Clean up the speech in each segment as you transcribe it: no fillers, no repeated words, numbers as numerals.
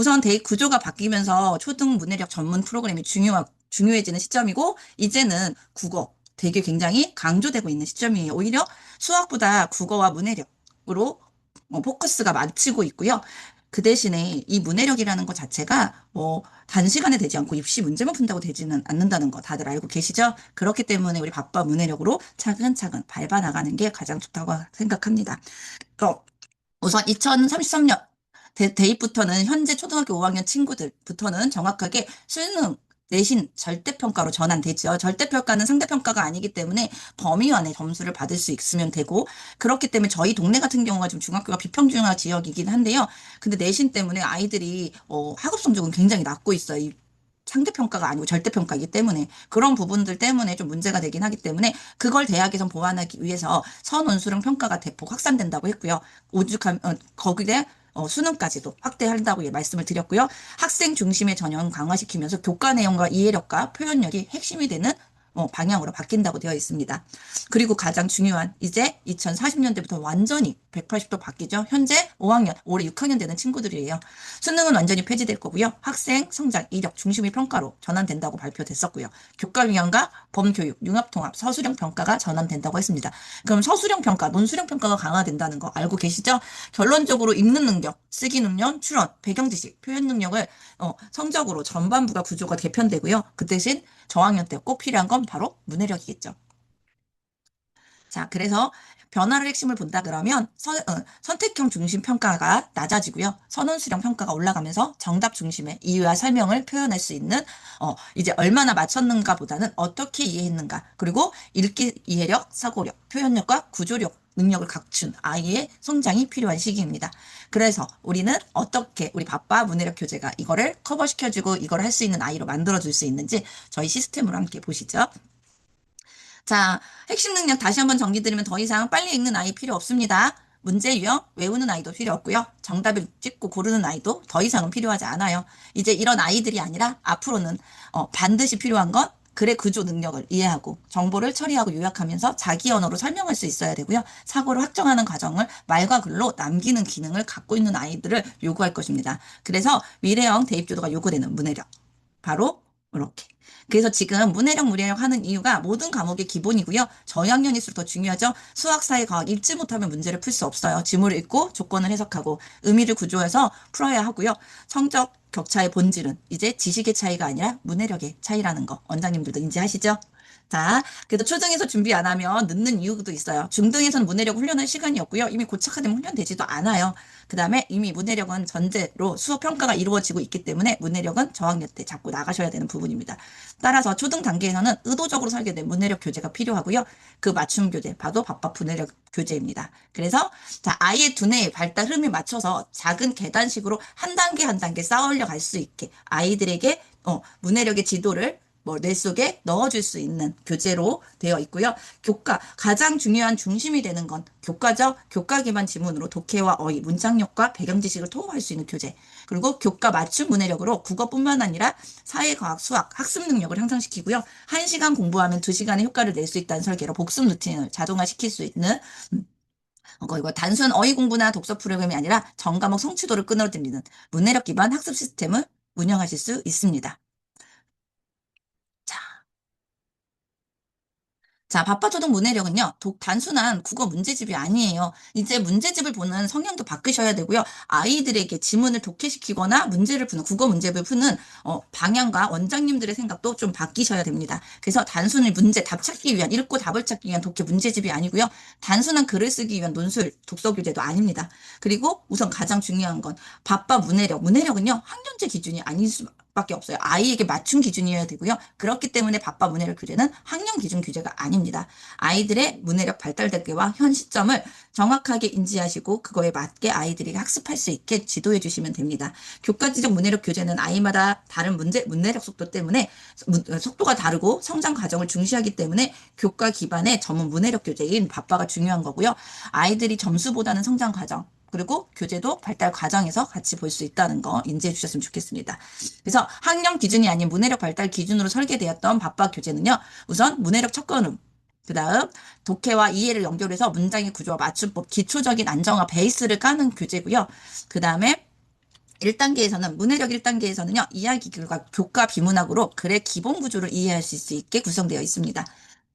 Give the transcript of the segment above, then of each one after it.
우선 대입 구조가 바뀌면서 초등 문해력 전문 프로그램이 중요해지는 시점이고, 이제는 국어 되게 굉장히 강조되고 있는 시점이에요. 오히려 수학보다 국어와 문해력으로 포커스가 맞추고 있고요. 그 대신에 이 문해력이라는 것 자체가 단시간에 되지 않고 입시 문제만 푼다고 되지는 않는다는 거 다들 알고 계시죠? 그렇기 때문에 우리 밥과 문해력으로 차근차근 밟아 나가는 게 가장 좋다고 생각합니다. 어, 우선 2033년 대입부터는 현재 초등학교 5학년 친구들부터는 정확하게 수능 내신 절대평가로 전환되죠. 절대평가는 상대평가가 아니기 때문에 범위 안에 점수를 받을 수 있으면 되고, 그렇기 때문에 저희 동네 같은 경우가 좀 중학교가 비평준화 지역이긴 한데요. 근데 내신 때문에 아이들이 학업 성적은 굉장히 낮고 있어요. 이 상대평가가 아니고 절대평가이기 때문에 그런 부분들 때문에 좀 문제가 되긴 하기 때문에 그걸 대학에서 보완하기 위해서 선원수령 평가가 대폭 확산된다고 했고요. 거기에 수능까지도 확대한다고 말씀을 드렸고요. 학생 중심의 전형 강화시키면서 교과 내용과 이해력과 표현력이 핵심이 되는 방향으로 바뀐다고 되어 있습니다. 그리고 가장 중요한 이제 2040년대부터 완전히 180도 바뀌죠. 현재 5학년, 올해 6학년 되는 친구들이에요. 수능은 완전히 폐지될 거고요. 학생 성장, 이력 중심의 평가로 전환된다고 발표됐었고요. 교과 위원과 범교육, 융합통합, 서술형 평가가 전환된다고 했습니다. 그럼 서술형 평가, 논술형 평가가 강화된다는 거 알고 계시죠? 결론적으로 읽는 능력, 쓰기 능력, 추론, 배경 지식, 표현 능력을 성적으로 전반부가 구조가 개편되고요. 그 대신 저학년 때 꼭 필요한 건 바로 문해력이겠죠. 자, 그래서 변화를 핵심을 본다 그러면 선택형 중심 평가가 낮아지고요. 선원 수령 평가가 올라가면서 정답 중심의 이유와 설명을 표현할 수 있는 이제 얼마나 맞췄는가 보다는 어떻게 이해했는가, 그리고 읽기 이해력, 사고력, 표현력과 구조력 능력을 갖춘 아이의 성장이 필요한 시기입니다. 그래서 우리는 어떻게 우리 바빠 문해력 교재가 이거를 커버시켜주고 이걸 할 수 있는 아이로 만들어줄 수 있는지 저희 시스템으로 함께 보시죠. 자, 핵심 능력 다시 한번 정리드리면 더 이상 빨리 읽는 아이 필요 없습니다. 문제 유형 외우는 아이도 필요 없고요. 정답을 찍고 고르는 아이도 더 이상은 필요하지 않아요. 이제 이런 아이들이 아니라 앞으로는 반드시 필요한 건 글의 구조 능력을 이해하고 정보를 처리하고 요약하면서 자기 언어로 설명할 수 있어야 되고요. 사고를 확정하는 과정을 말과 글로 남기는 기능을 갖고 있는 아이들을 요구할 것입니다. 그래서 미래형 대입제도가 요구되는 문해력. 바로 이렇게. 그래서 지금 문해력, 무해력 하는 이유가 모든 과목의 기본이고요. 저학년일수록 더 중요하죠. 수학, 사회, 과학 읽지 못하면 문제를 풀 수 없어요. 지문을 읽고 조건을 해석하고 의미를 구조해서 풀어야 하고요. 성적 격차의 본질은 이제 지식의 차이가 아니라 문해력의 차이라는 거 원장님들도 인지하시죠? 자, 그래도 초등에서 준비 안 하면 늦는 이유도 있어요. 중등에서는 문해력 훈련할 시간이 없고요. 이미 고착화되면 훈련되지도 않아요. 그 다음에 이미 문해력은 전제로 수업 평가가 이루어지고 있기 때문에 문해력은 저학년 때 잡고 나가셔야 되는 부분입니다. 따라서 초등 단계에서는 의도적으로 설계된 문해력 교재가 필요하고요. 그 맞춤 교재, 바로 밥밥 문해력 교재입니다. 그래서 자, 아이의 두뇌의 발달 흐름에 맞춰서 작은 계단식으로 한 단계 한 단계 쌓아올려 갈 수 있게 아이들에게 문해력의 지도를 뇌 속에 넣어줄 수 있는 교재로 되어 있고요. 가장 중요한 중심이 되는 건 교과죠. 교과 기반 지문으로 독해와 어휘, 문장력과 배경 지식을 통보할 수 있는 교재. 그리고 교과 맞춤 문해력으로 국어뿐만 아니라 사회과학, 수학, 학습 능력을 향상시키고요. 1시간 공부하면 2시간의 효과를 낼 수 있다는 설계로 복습 루틴을 자동화시킬 수 있는 이거 단순 어휘 공부나 독서 프로그램이 아니라 전과목 성취도를 끌어들이는 문해력 기반 학습 시스템을 운영하실 수 있습니다. 자, 자, 밥바초등 문해력은요, 단순한 국어 문제집이 아니에요. 이제 문제집을 보는 성향도 바꾸셔야 되고요. 아이들에게 지문을 독해시키거나 문제를 푸는, 국어 문제를 푸는, 방향과 원장님들의 생각도 좀 바뀌셔야 됩니다. 그래서 단순히 답 찾기 위한, 읽고 답을 찾기 위한 독해 문제집이 아니고요. 단순한 글을 쓰기 위한 논술, 독서 교재도 아닙니다. 그리고 우선 가장 중요한 건 밥바 문해력은요, 학년제 기준이 아닐 수밖에 없어요. 아이에게 맞춘 기준이어야 되고요. 그렇기 때문에 밥바 문해력 교재는 학년 기준 규제가 아닙니다. 아이들의 문해력 발달 단계와 현 시점을 정확하게 인지하시고 그거에 맞게 아이들이 학습할 수 있게 지도해 주시면 됩니다. 교과지적 문해력 교재는 아이마다 다른 문해력 속도 때문에 속도가 다르고 성장 과정을 중시하기 때문에 교과 기반의 전문 문해력 교재인 밥바가 중요한 거고요. 아이들이 점수보다는 성장 과정, 그리고 교재도 발달 과정에서 같이 볼 수 있다는 거 인지해 주셨으면 좋겠습니다. 그래서 학령 기준이 아닌 문해력 발달 기준으로 설계되었던 밥바 교재는요. 우선 문해력 첫걸음, 그 다음 독해와 이해를 연결해서 문장의 구조와 맞춤법, 기초적인 안정화 베이스를 까는 교재고요. 그 다음에 문해력 1단계에서는요, 이야기 글과 교과 비문학으로 글의 기본 구조를 이해하실 수 있게 구성되어 있습니다.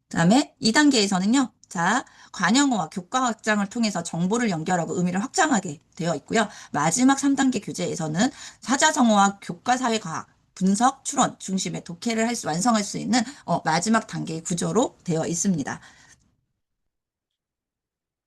그다음에 2단계에서는요, 자, 관용어와 교과 확장을 통해서 정보를 연결하고 의미를 확장하게 되어 있고요. 마지막 3단계 교재에서는 사자성어와 교과 사회과학, 분석, 추론 중심의 독해를 완성할 수 있는 마지막 단계의 구조로 되어 있습니다.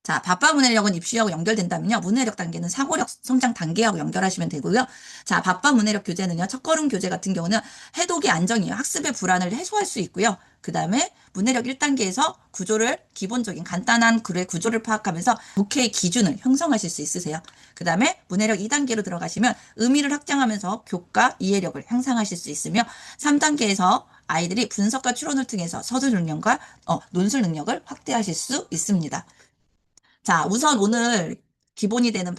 자, 밥과 문해력은 입시하고 연결된다면요. 문해력 단계는 사고력 성장 단계하고 연결하시면 되고요. 자, 밥과 문해력 교재는요. 첫걸음 교재 같은 경우는 해독의 안정이에요. 학습의 불안을 해소할 수 있고요. 그 다음에 문해력 1단계에서 구조를 기본적인 간단한 글의 구조를 파악하면서 독해의 기준을 형성하실 수 있으세요. 그 다음에 문해력 2단계로 들어가시면 의미를 확장하면서 교과 이해력을 향상하실 수 있으며 3단계에서 아이들이 분석과 추론을 통해서 서술 능력과 논술 능력을 확대하실 수 있습니다. 자, 우선 오늘 기본이 되는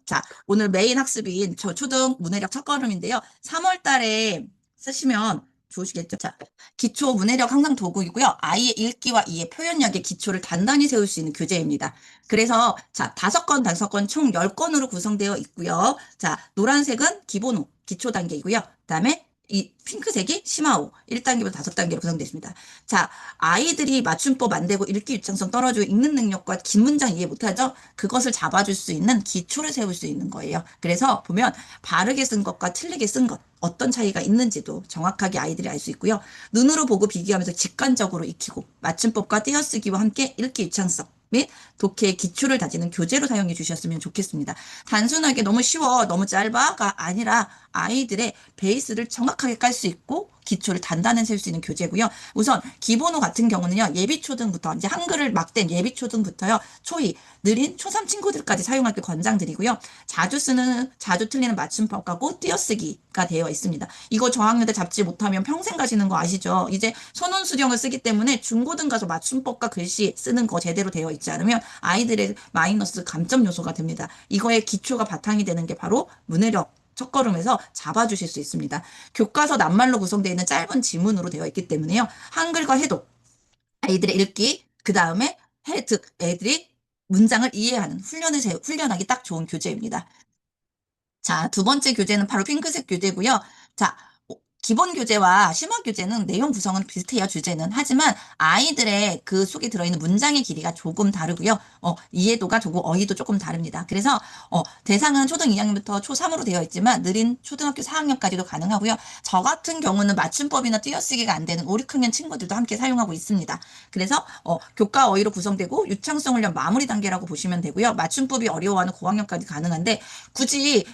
자, 오늘 메인 학습인 저 초등 문해력 첫걸음인데요. 3월 달에 쓰시면 좋으시겠죠? 자, 기초 문해력 향상 도구이고요. 아이의 읽기와 이해 표현력의 기초를 단단히 세울 수 있는 교재입니다. 그래서 자, 5권 총 10권으로 구성되어 있고요. 자, 노란색은 기본호, 기초 단계이고요. 그다음에 이 핑크색이 심화호, 1단계부터 5단계로 구성되어 있습니다. 자, 아이들이 맞춤법 안 되고 읽기 유창성 떨어지고 읽는 능력과 긴 문장 이해 못하죠? 그것을 잡아줄 수 있는 기초를 세울 수 있는 거예요. 그래서 보면 바르게 쓴 것과 틀리게 쓴 것, 어떤 차이가 있는지도 정확하게 아이들이 알 수 있고요. 눈으로 보고 비교하면서 직관적으로 익히고 맞춤법과 띄어쓰기와 함께 읽기 유창성 및 독해의 기초를 다지는 교재로 사용해 주셨으면 좋겠습니다. 단순하게 너무 쉬워, 너무 짧아가 아니라 아이들의 베이스를 정확하게 깔 수 있고 기초를 단단히 셀 수 있는 교재고요. 우선 기본호 같은 경우는요. 예비초등부터 이제 한글을 막된 예비초등부터요. 초이, 느린 초3 친구들까지 사용하길 권장드리고요. 자주 틀리는 맞춤법하고 띄어쓰기가 되어 있습니다. 이거 저학년 때 잡지 못하면 평생 가시는 거 아시죠? 이제 선원 수령을 쓰기 때문에 중고등 가서 맞춤법과 글씨 쓰는 거 제대로 되어 있지 않으면 아이들의 마이너스 감점 요소가 됩니다. 이거의 기초가 바탕이 되는 게 바로 문해력 첫걸음에서 잡아주실 수 있습니다. 교과서 낱말로 구성되어 있는 짧은 지문으로 되어 있기 때문에요. 한글과 해독, 아이들의 읽기, 그 다음에 해득, 애들이 문장을 이해하는 훈련하기 딱 좋은 교재입니다. 자, 두 번째 교재는 바로 핑크색 교재고요. 자, 기본 교재와 심화 교재는 내용 구성은 비슷해요, 주제는. 하지만 아이들의 그 속에 들어있는 문장의 길이가 조금 다르고요. 이해도가 조금, 어휘도 조금 다릅니다. 그래서, 대상은 초등 2학년부터 초3으로 되어 있지만 느린 초등학교 4학년까지도 가능하고요. 저 같은 경우는 맞춤법이나 띄어쓰기가 안 되는 5, 6학년 친구들도 함께 사용하고 있습니다. 그래서, 교과 어휘로 구성되고 유창성 훈련 마무리 단계라고 보시면 되고요. 맞춤법이 어려워하는 고학년까지 가능한데 굳이,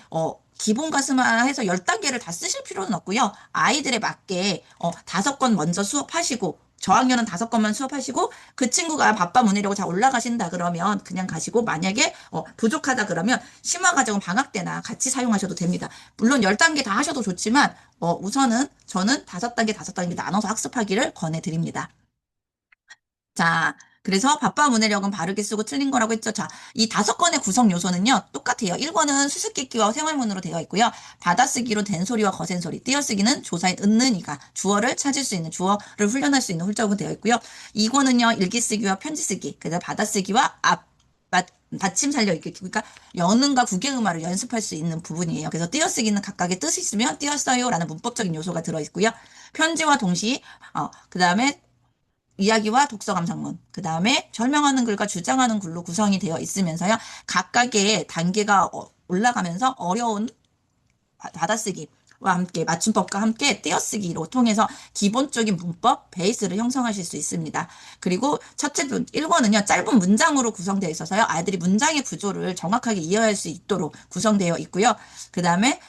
기본 가스화해서 10단계를 다 쓰실 필요는 없고요. 아이들에 맞게 5권 먼저 수업하시고 저학년은 5권만 수업하시고 그 친구가 바빠 문해력을 잘 올라가신다 그러면 그냥 가시고 만약에 부족하다 그러면 심화 과정은 방학 때나 같이 사용하셔도 됩니다. 물론 10단계 다 하셔도 좋지만 우선은 저는 5단계 나눠서 학습하기를 권해드립니다. 자, 그래서 밥과 문해력은 바르게 쓰고 틀린 거라고 했죠. 자, 이 5건의 구성 요소는요, 똑같아요. 1권은 수수께끼와 생활문으로 되어 있고요. 받아쓰기로 된소리와 거센소리, 띄어쓰기는 조사인 은는이가 주어를 찾을 수 있는 주어를 훈련할 수 있는 훌적은 되어 있고요. 2권은요, 일기쓰기와 편지쓰기, 그래서 받아쓰기와 받침 살려 읽기, 그러니까 연음과 구개음화를 연습할 수 있는 부분이에요. 그래서 띄어쓰기는 각각의 뜻이 있으면 띄었어요라는 문법적인 요소가 들어 있고요. 편지와 동시, 그 다음에 이야기와 독서 감상문, 그 다음에 설명하는 글과 주장하는 글로 구성이 되어 있으면서요. 각각의 단계가 올라가면서 어려운 받아쓰기와 함께 맞춤법과 함께 띄어쓰기로 통해서 기본적인 문법 베이스를 형성하실 수 있습니다. 그리고 첫째 1권은요. 짧은 문장으로 구성되어 있어서요. 아이들이 문장의 구조를 정확하게 이해할 수 있도록 구성되어 있고요. 그 다음에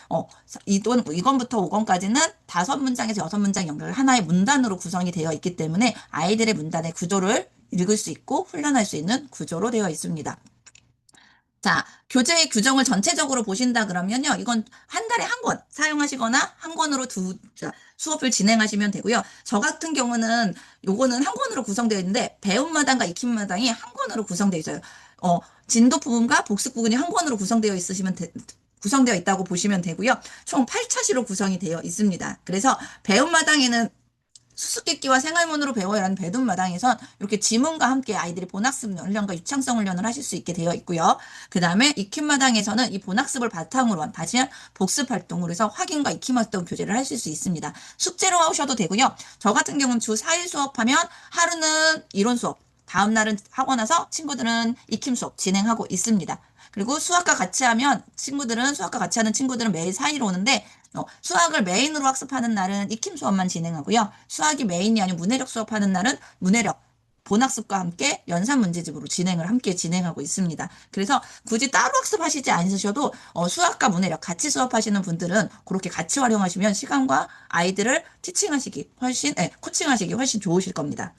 2권부터 5권까지는 5문장에서 6문장 연결 하나의 문단으로 구성이 되어 있기 때문에 아이들의 문단의 구조를 읽을 수 있고 훈련할 수 있는 구조로 되어 있습니다. 자, 교재의 규정을 전체적으로 보신다 그러면요. 이건 한 달에 한 권 사용하시거나 한 권으로 수업을 진행하시면 되고요. 저 같은 경우는 요거는 한 권으로 구성되어 있는데 배움마당과 익힘마당이 한 권으로 구성되어 있어요. 진도 부분과 복습 부분이 한 권으로 구성되어 있다고 보시면 되고요. 총 8차시로 구성이 되어 있습니다. 그래서 배움마당에는 수수께끼와 생활문으로 배워요라는 배stud마당에선 이렇게 지문과 함께 아이들이 본학습 훈련과 유창성 훈련을 하실 수 있게 되어 있고요. 그 다음에 익힘마당에서는 이 본학습을 바탕으로 다시 복습 활동으로 해서 확인과 익힘 활동 교재를 하실 수 있습니다. 숙제로 하셔도 되고요. 저 같은 경우는 주 4일 수업하면 하루는 이론 수업, 다음 날은 하고 나서 친구들은 익힘 수업 진행하고 있습니다. 그리고 수학과 같이 하면 수학과 같이 하는 친구들은 매일 4일 오는데 수학을 메인으로 학습하는 날은 익힘 수업만 진행하고요. 수학이 메인이 아닌 문해력 수업하는 날은 문해력 본학습과 함께 연산 문제집으로 함께 진행하고 있습니다. 그래서 굳이 따로 학습하시지 않으셔도 수학과 문해력 같이 수업하시는 분들은 그렇게 같이 활용하시면 시간과 아이들을 코칭하시기 훨씬 좋으실 겁니다.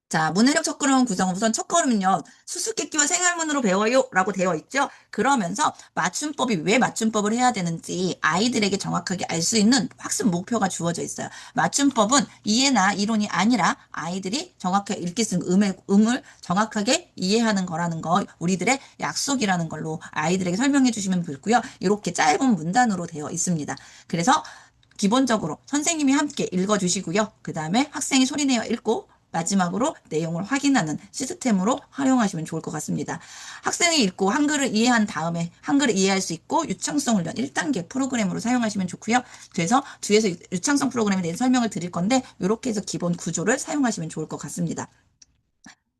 자, 문해력 첫걸음 구성은 우선 첫걸음은요, 수수께끼와 생활문으로 배워요 라고 되어 있죠. 그러면서 맞춤법이 왜 맞춤법을 해야 되는지 아이들에게 정확하게 알 수 있는 학습 목표가 주어져 있어요. 맞춤법은 이해나 이론이 아니라 아이들이 정확하게 읽기 쓰는 음을 정확하게 이해하는 거라는 거 우리들의 약속이라는 걸로 아이들에게 설명해 주시면 좋고요. 이렇게 짧은 문단으로 되어 있습니다. 그래서 기본적으로 선생님이 함께 읽어주시고요. 그 다음에 학생이 소리내어 읽고 마지막으로 내용을 확인하는 시스템으로 활용하시면 좋을 것 같습니다. 학생이 읽고 한글을 이해한 다음에 한글을 이해할 수 있고 유창성 훈련 1단계 프로그램으로 사용하시면 좋고요. 그래서 뒤에서 유창성 프로그램에 대해 설명을 드릴 건데 이렇게 해서 기본 구조를 사용하시면 좋을 것 같습니다.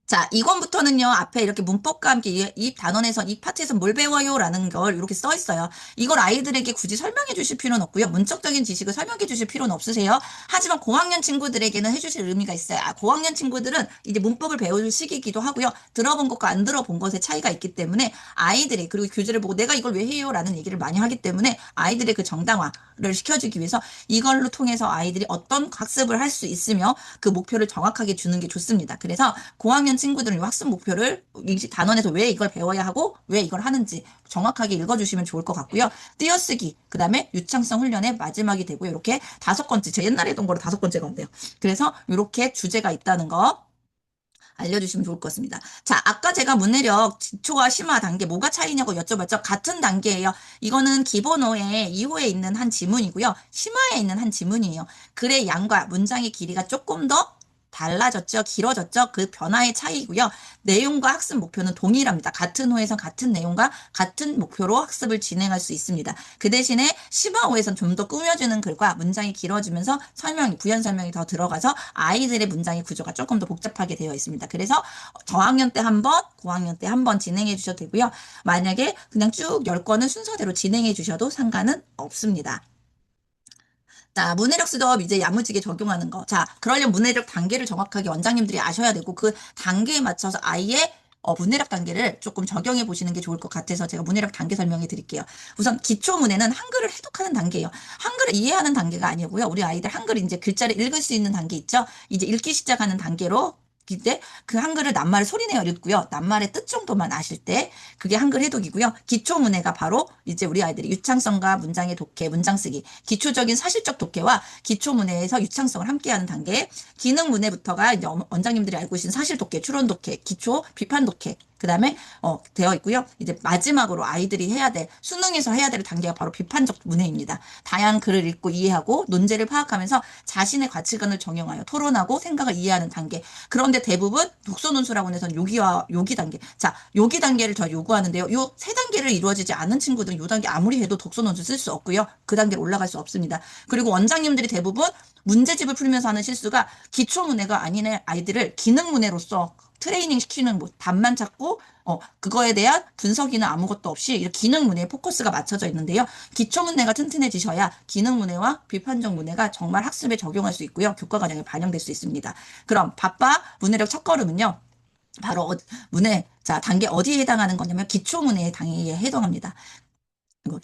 자, 이권부터는요, 앞에 이렇게 문법과 함께 이 단원에서, 이 파트에서 뭘 배워요? 라는 걸 이렇게 써 있어요. 이걸 아이들에게 굳이 설명해 주실 필요는 없고요. 문적인 지식을 설명해 주실 필요는 없으세요. 하지만 고학년 친구들에게는 해주실 의미가 있어요. 고학년 친구들은 이제 문법을 배울 시기이기도 하고요. 들어본 것과 안 들어본 것의 차이가 있기 때문에 아이들이, 그리고 교재를 보고 내가 이걸 왜 해요? 라는 얘기를 많이 하기 때문에 아이들의 그 정당화를 시켜주기 위해서 이걸로 통해서 아이들이 어떤 학습을 할 수 있으며 그 목표를 정확하게 주는 게 좋습니다. 그래서 고학년 친구들은 이 학습 목표를 단원에서 왜 이걸 배워야 하고 왜 이걸 하는지 정확하게 읽어주시면 좋을 것 같고요. 띄어쓰기, 그 다음에 유창성 훈련의 마지막이 되고 이렇게 5번째, 제 옛날에 했던 거로 5번째가 온대요. 그래서 이렇게 주제가 있다는 거 알려주시면 좋을 것 같습니다. 자, 아까 제가 문해력 기초와 심화 단계 뭐가 차이냐고 여쭤봤죠. 같은 단계예요. 이거는 기본어의 2호에 있는 한 지문이고요. 심화에 있는 한 지문이에요. 글의 양과 문장의 길이가 조금 더 달라졌죠. 길어졌죠. 그 변화의 차이고요. 내용과 학습 목표는 동일합니다. 같은 호에서 같은 내용과 같은 목표로 학습을 진행할 수 있습니다. 그 대신에 심화호에서는 좀 더 꾸며주는 글과 문장이 길어지면서 부연 설명이 더 들어가서 아이들의 문장의 구조가 조금 더 복잡하게 되어 있습니다. 그래서 저학년 때 한 번, 고학년 때 한 번 진행해 주셔도 되고요. 만약에 그냥 쭉 10권을 순서대로 진행해 주셔도 상관은 없습니다. 자, 문해력 수업 이제 야무지게 적용하는 거. 자, 그러려면 문해력 단계를 정확하게 원장님들이 아셔야 되고 그 단계에 맞춰서 아이의 문해력 단계를 조금 적용해 보시는 게 좋을 것 같아서 제가 문해력 단계 설명해 드릴게요. 우선 기초 문해는 한글을 해독하는 단계예요. 한글을 이해하는 단계가 아니고요. 우리 아이들 한글 이제 글자를 읽을 수 있는 단계 있죠. 이제 읽기 시작하는 단계로 이때 그 한글을 낱말을 소리내어 읽고요. 낱말의 뜻 정도만 아실 때 그게 한글 해독이고요. 기초 문해가 바로 이제 우리 아이들이 유창성과 문장의 독해, 문장 쓰기, 기초적인 사실적 독해와 기초 문해에서 유창성을 함께하는 단계, 기능 문해부터가 이제 원장님들이 알고 계신 사실 독해, 추론 독해, 기초 비판 독해 그 다음에 되어 있고요. 이제 마지막으로 아이들이 해야 될 수능에서 해야 될 단계가 바로 비판적 문해입니다. 다양한 글을 읽고 이해하고 논제를 파악하면서 자신의 가치관을 정형하여 토론하고 생각을 이해하는 단계. 그런데 대부분 독서논술학원에서는 요기 단계. 자, 요기 단계를 저 요구하는데요. 요 세 단계를 이루어지지 않은 친구들은 요 단계 아무리 해도 독서논술 쓸 수 없고요. 그 단계로 올라갈 수 없습니다. 그리고 원장님들이 대부분 문제집을 풀면서 하는 실수가 기초 문해가 아닌 아이들을 기능 문해로서 트레이닝 시키는 뭐 답만 찾고 그거에 대한 분석이나 아무것도 없이 이렇게 기능 문해에 포커스가 맞춰져 있는데요. 기초 문해가 튼튼해지셔야 기능 문해와 비판적 문해가 정말 학습에 적용할 수 있고요. 교과 과정에 반영될 수 있습니다. 그럼 바빠 문해력 첫걸음은요. 바로 단계 어디에 해당하는 거냐면 기초 문해의 단계에 해당합니다.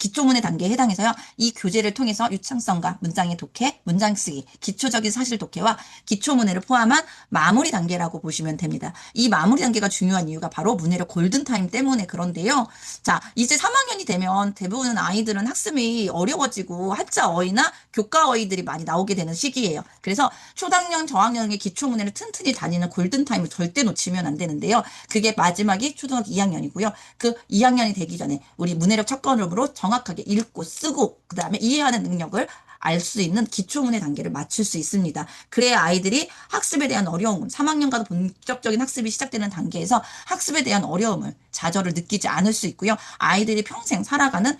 기초문의 단계에 해당해서요. 이 교재를 통해서 유창성과 문장의 독해, 문장 쓰기, 기초적인 사실 독해와 기초문해를 포함한 마무리 단계라고 보시면 됩니다. 이 마무리 단계가 중요한 이유가 바로 문해력 골든타임 때문에 그런데요. 자, 이제 3학년이 되면 대부분 아이들은 학습이 어려워지고 한자 어휘나 교과 어휘들이 많이 나오게 되는 시기예요. 그래서 초등학년, 저학년의 기초문해를 튼튼히 다니는 골든타임을 절대 놓치면 안 되는데요. 그게 마지막이 초등학교 2학년이고요. 그 2학년이 되기 전에 우리 문해력 첫걸음으로 정확하게 읽고 쓰고 그다음에 이해하는 능력을 알 수 있는 기초문의 단계를 맞출 수 있습니다. 그래야 아이들이 학습에 대한 어려움, 3학년 가도 본격적인 학습이 시작되는 단계에서 학습에 대한 어려움을, 좌절을 느끼지 않을 수 있고요. 아이들이 평생 살아가는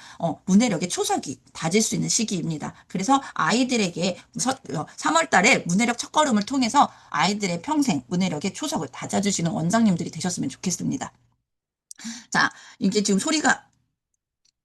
문해력의 초석이 다질 수 있는 시기입니다. 그래서 아이들에게 3월 달에 문해력 첫걸음을 통해서 아이들의 평생 문해력의 초석을 다져주시는 원장님들이 되셨으면 좋겠습니다. 자, 이게 지금 소리가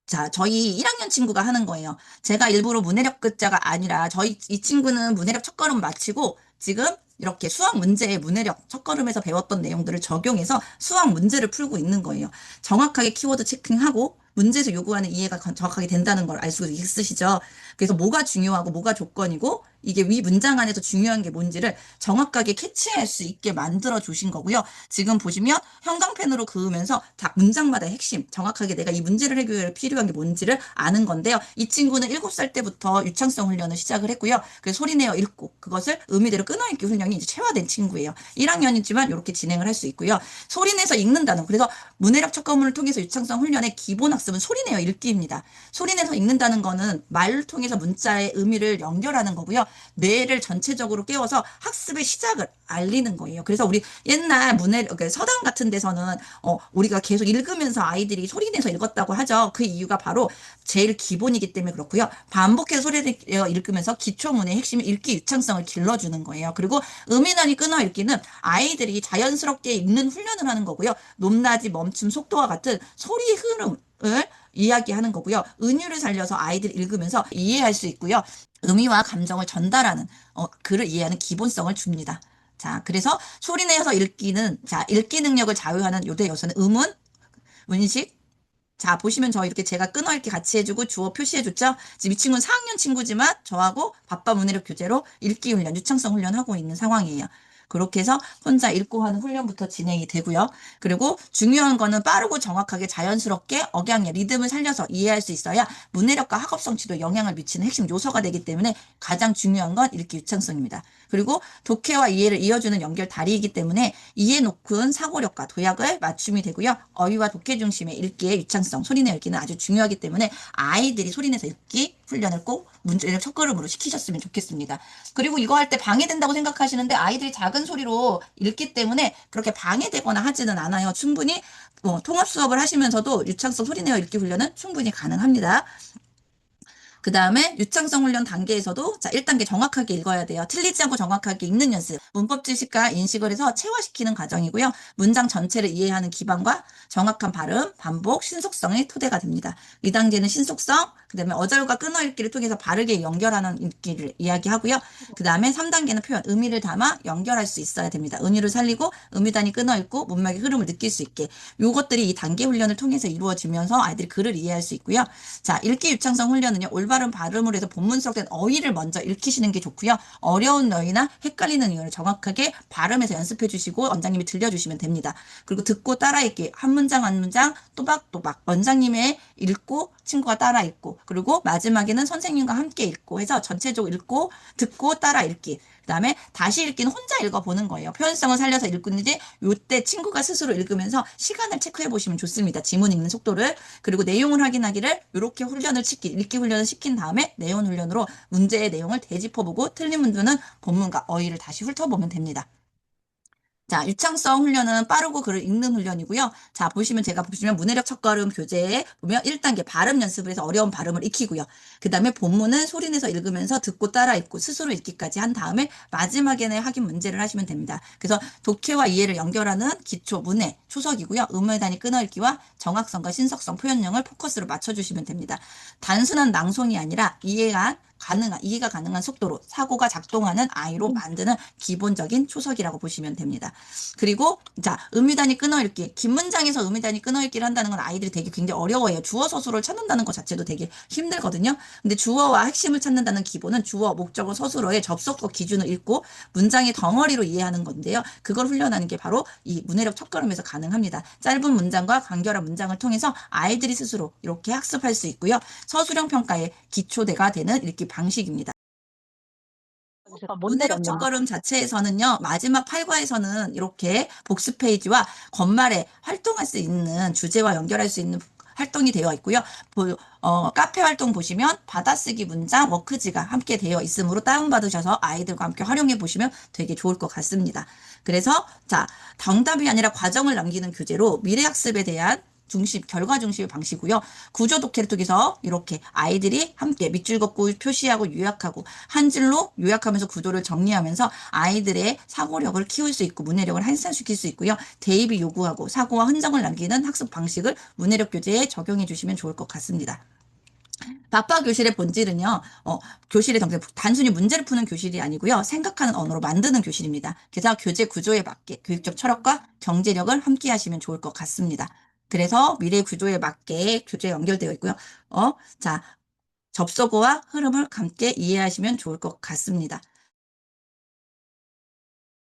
자, 저희 1학년 친구가 하는 거예요. 제가 일부러 문해력 끝자가 아니라 이 친구는 문해력 첫걸음 마치고 지금 이렇게 수학 문제의 문해력 첫걸음에서 배웠던 내용들을 적용해서 수학 문제를 풀고 있는 거예요. 정확하게 키워드 체킹하고 문제에서 요구하는 이해가 정확하게 된다는 걸 알 수 있으시죠? 그래서 뭐가 중요하고 뭐가 조건이고 이게 위 문장 안에서 중요한 게 뭔지를 정확하게 캐치할 수 있게 만들어 주신 거고요. 지금 보시면 형광펜으로 그으면서 각 문장마다 핵심, 정확하게 내가 이 문제를 해결할 필요한 게 뭔지를 아는 건데요. 이 친구는 7살 때부터 유창성 훈련을 시작을 했고요. 그래서 소리내어 읽고 그것을 의미대로 끊어읽기 훈련이 이제 체화된 친구예요. 1학년이지만 이렇게 진행을 할 수 있고요. 소리내서 읽는다는, 그래서 문해력 첫과목을 통해서 유창성 훈련의 기본 학습은 소리내어 읽기입니다. 소리내서 읽는다는 거는 말을 통해서 문자의 의미를 연결하는 거고요. 뇌를 전체적으로 깨워서 학습의 시작을 알리는 거예요. 그래서 우리 옛날 서당 같은 데서는 우리가 계속 읽으면서 아이들이 소리내서 읽었다고 하죠. 그 이유가 바로 제일 기본이기 때문에 그렇고요. 반복해서 소리내어 읽으면서 기초문의 핵심인 읽기 유창성을 길러주는 거예요. 그리고 음이단위 끊어 읽기는 아이들이 자연스럽게 읽는 훈련을 하는 거고요. 높낮이, 멈춤, 속도와 같은 소리 흐름을 이야기하는 거고요. 은유를 살려서 아이들 읽으면서 이해할 수 있고요. 의미와 감정을 전달하는 글을 이해하는 기본성을 줍니다. 자, 그래서 소리내서 읽기는 자, 읽기 능력을 좌우하는 요대 요소는 음운, 문식. 자, 보시면 저 이렇게 제가 끊어읽기 같이 해주고 주어 표시해줬죠? 지금 이 친구는 4학년 친구지만 저하고 밥밥 문해력 교재로 읽기 훈련, 유창성 훈련하고 있는 상황이에요. 그렇게 해서 혼자 읽고 하는 훈련부터 진행이 되고요. 그리고 중요한 거는 빠르고 정확하게 자연스럽게 억양의 리듬을 살려서 이해할 수 있어야 문해력과 학업 성취도 영향을 미치는 핵심 요소가 되기 때문에 가장 중요한 건 읽기 유창성입니다. 그리고 독해와 이해를 이어주는 연결 다리이기 때문에 이해 높은 사고력과 도약을 맞춤이 되고요. 어휘와 독해 중심의 읽기의 유창성, 소리내 읽기는 아주 중요하기 때문에 아이들이 소리내서 읽기 훈련을 꼭 문제력 첫걸음으로 시키셨으면 좋겠습니다. 그리고 이거 할 때 방해된다고 생각하시는데 아이들이 작은 소리로 읽기 때문에 그렇게 방해되거나 하지는 않아요. 충분히 통합 수업을 하시면서도 유창성 소리내어 읽기 훈련은 충분히 가능합니다. 그 다음에 유창성 훈련 단계에서도 자 1단계 정확하게 읽어야 돼요. 틀리지 않고 정확하게 읽는 연습. 문법 지식과 인식을 해서 체화시키는 과정이고요. 문장 전체를 이해하는 기반과 정확한 발음, 반복, 신속성의 토대가 됩니다. 2단계는 신속성, 그 다음에 어절과 끊어읽기를 통해서 바르게 연결하는 읽기를 이야기하고요. 그 다음에 3단계는 표현, 의미를 담아 연결할 수 있어야 됩니다. 은유를 살리고 의미단위 끊어읽고 문맥의 흐름을 느낄 수 있게 요것들이 이 단계 훈련을 통해서 이루어지면서 아이들이 글을 이해할 수 있고요. 자, 읽기 유창성 훈련은요. 올바른 발음을 해서 본문수록된 어휘를 먼저 읽히시는 게 좋고요. 어려운 어휘나 헷갈리는 어휘를 정확하게 발음해서 연습해 주시고 원장님이 들려주시면 됩니다. 그리고 듣고 따라 읽기 한 문장 한 문장 또박또박 원장님의 읽고 친구가 따라 읽고 그리고 마지막에는 선생님과 함께 읽고 해서 전체적으로 읽고 듣고 따라 읽기. 그 다음에 다시 읽기는 혼자 읽어보는 거예요. 표현성을 살려서 읽는지 요때 친구가 스스로 읽으면서 시간을 체크해 보시면 좋습니다. 지문 읽는 속도를. 그리고 내용을 확인하기를 이렇게 읽기 훈련을 시킨 다음에 내용 훈련으로 문제의 내용을 되짚어보고 틀린 문제는 본문과 어휘를 다시 훑어보면 됩니다. 자, 유창성 훈련은 빠르고 글을 읽는 훈련이고요. 자, 보시면 문해력 첫걸음 교재에 보면 1단계 발음 연습을 해서 어려운 발음을 익히고요. 그 다음에 본문은 소리내서 읽으면서 듣고 따라 읽고 스스로 읽기까지 한 다음에 마지막에는 확인 문제를 하시면 됩니다. 그래서 독해와 이해를 연결하는 기초 문해 초석이고요. 음의 단위 끊어읽기와 정확성과 신속성 표현력을 포커스로 맞춰주시면 됩니다. 단순한 낭송이 아니라 이해가 가능한 속도로 사고가 작동하는 아이로 만드는 기본적인 초석이라고 보시면 됩니다. 그리고 자, 의미단위 끊어읽기. 긴 문장에서 의미단위 끊어읽기를 한다는 건 아이들이 되게 굉장히 어려워해요. 주어 서술을 찾는다는 것 자체도 되게 힘들거든요. 근데 주어와 핵심을 찾는다는 기본은 주어, 목적어, 서술어의 접속어 기준을 읽고 문장의 덩어리로 이해하는 건데요. 그걸 훈련하는 게 바로 이 문해력 첫걸음에서 가능합니다. 짧은 문장과 간결한 문장을 통해서 아이들이 스스로 이렇게 학습할 수 있고요. 서술형 평가의 기초대가 되는 읽기 방식입니다. 문해력 첫걸음 자체에서는요, 마지막 8과에서는 이렇게 복습 페이지와 건말에 활동할 수 있는 주제와 연결할 수 있는 활동이 되어 있고요. 카페 활동 보시면 받아쓰기 문장, 워크지가 함께 되어 있으므로 다운받으셔서 아이들과 함께 활용해 보시면 되게 좋을 것 같습니다. 그래서 자, 정답이 아니라 과정을 남기는 교재로 미래학습에 대한 결과 중심의 방식이고요. 구조 독해를 통해서 이렇게 아이들이 함께 밑줄 긋고 표시하고 요약하고 한 줄로 요약하면서 구조를 정리하면서 아이들의 사고력을 키울 수 있고 문해력을 향상시킬 수 있고요. 대입이 요구하고 사고와 흔적을 남기는 학습 방식을 문해력 교재에 적용해 주시면 좋을 것 같습니다. 바빠 교실의 본질은요, 교실의 정답, 단순히 문제를 푸는 교실이 아니고요, 생각하는 언어로 만드는 교실입니다. 그래서 교재 구조에 맞게 교육적 철학과 경제력을 함께 하시면 좋을 것 같습니다. 그래서 미래 구조에 맞게 교재에 연결되어 있고요. 자, 접속어와 흐름을 함께 이해하시면 좋을 것 같습니다.